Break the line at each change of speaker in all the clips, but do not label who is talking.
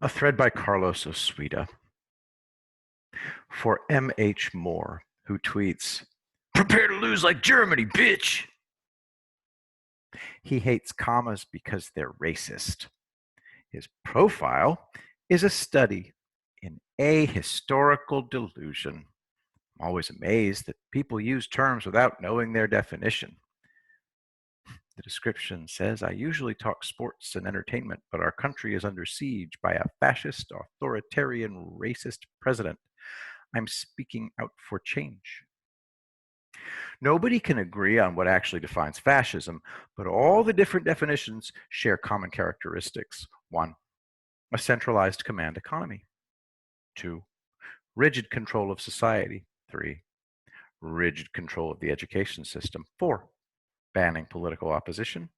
A thread by Carlos Oswita. For M.H. Moore, who tweets, "Prepare to lose like Germany, bitch!" He hates commas because they're racist. His profile is a study in ahistorical delusion. I'm always amazed that people use terms without knowing their definition. The description says, "I usually talk sports and entertainment, but our country is under siege by a fascist, authoritarian, racist president. I'm speaking out for change." Nobody can agree on what actually defines fascism, but all the different definitions share common characteristics. 1. A centralized command economy. 2. Rigid control of society. 3. Rigid control of the education system. 4. Banning political opposition.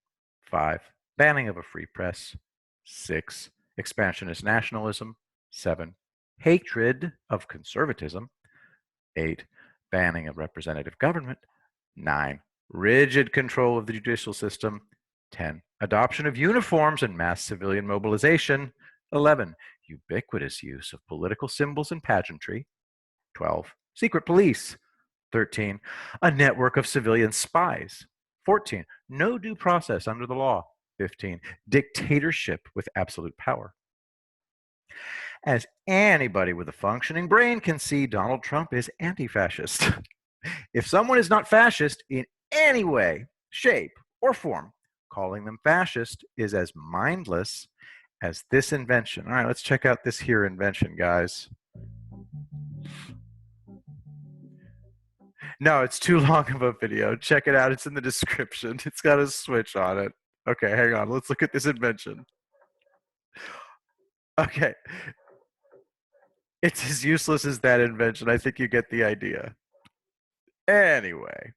5. Banning of a free press. 6. Expansionist nationalism. 7. Hatred of conservatism. 8. Banning of representative government. 9. Rigid control of the judicial system. 10. Adoption of uniforms and mass civilian mobilization. 11. Ubiquitous use of political symbols and pageantry. 12. Secret police. 13. A network of civilian spies. 14. No due process under the law. 15. Dictatorship with absolute power. As anybody with a functioning brain can see, Donald Trump is anti-fascist. If someone is not fascist in any way, shape, or form, calling them fascist is as mindless as this invention. All right, let's check out this here invention, guys. No, it's too long of a video. Check it out. It's in the description. It's got a switch on it. Okay, hang on. Let's look at this invention. Okay. It's as useless as that invention. I think you get the idea. Anyway,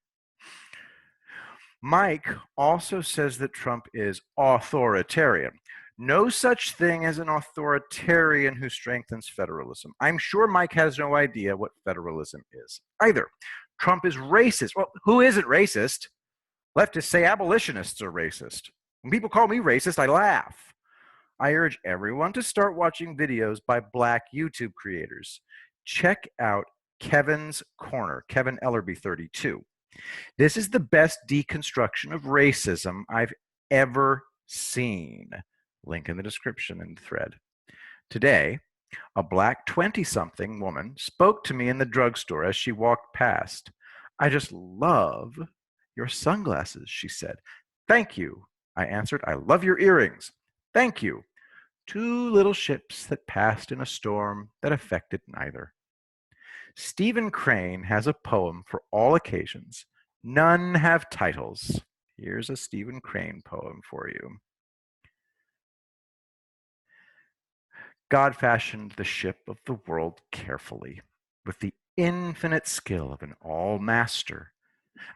Mike also says that Trump is authoritarian. No such thing as an authoritarian who strengthens federalism. I'm sure Mike has no idea what federalism is either. Trump is racist. Well, who isn't racist? Leftists say abolitionists are racist. When people call me racist, I laugh. I urge everyone to start watching videos by Black YouTube creators. Check out Kevin's Corner, Kevin Ellerby 32. This is the best deconstruction of racism I've ever seen. Link in the description and thread. Today, a Black 20-something woman spoke to me in the drugstore as she walked past. "I just love your sunglasses," she said. "Thank you," I answered. "I love your earrings." "Thank you." Two little ships that passed in a storm that affected neither. Stephen Crane has a poem for all occasions. None have titles. Here's a Stephen Crane poem for you. God fashioned the ship of the world carefully. With the infinite skill of an all-master,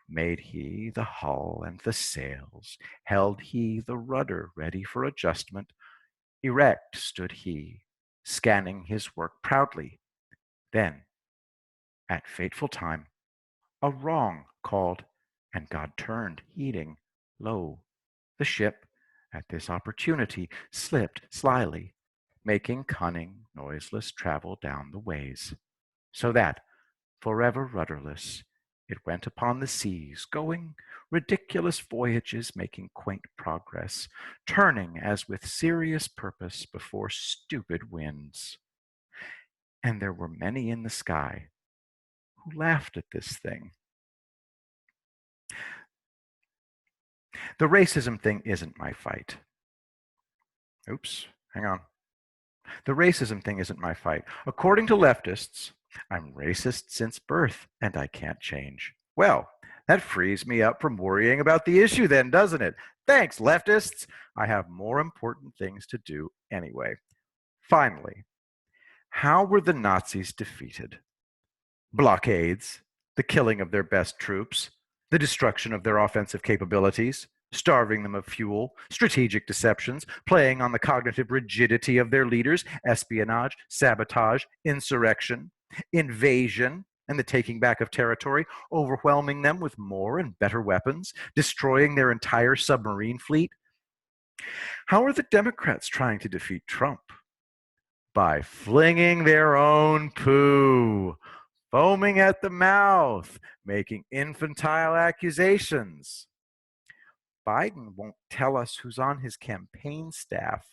made he the hull and the sails, held he the rudder ready for adjustment. Erect stood he, scanning his work proudly. Then, at fateful time, a wrong called, and God turned, heeding. Lo, the ship, at this opportunity, slipped slyly, making cunning, noiseless travel down the ways, so that, forever rudderless, it went upon the seas, going ridiculous voyages, making quaint progress, turning as with serious purpose before stupid winds. And there were many in the sky who laughed at this thing. The racism thing isn't my fight. Oops, hang on. The racism thing isn't my fight. According to leftists, I'm racist since birth and I can't change. Well, that frees me up from worrying about the issue then, doesn't it? Thanks, leftists. I have more important things to do anyway. Finally, how were the Nazis defeated? Blockades, the killing of their best troops, the destruction of their offensive capabilities, starving them of fuel, strategic deceptions, playing on the cognitive rigidity of their leaders, espionage, sabotage, insurrection, invasion, and the taking back of territory, overwhelming them with more and better weapons, destroying their entire submarine fleet. How are the Democrats trying to defeat Trump? by flinging their own poo, foaming at the mouth, making infantile accusations. Biden won't tell us who's on his campaign staff.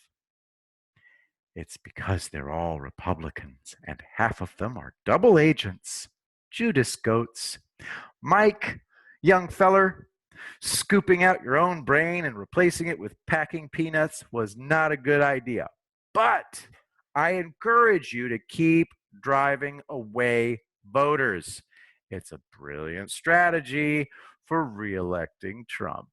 It's because they're all Republicans, and half of them are double agents, Judas goats. Mike, young feller, scooping out your own brain and replacing it with packing peanuts was not a good idea. But I encourage you to keep driving away voters. It's a brilliant strategy for reelecting Trump.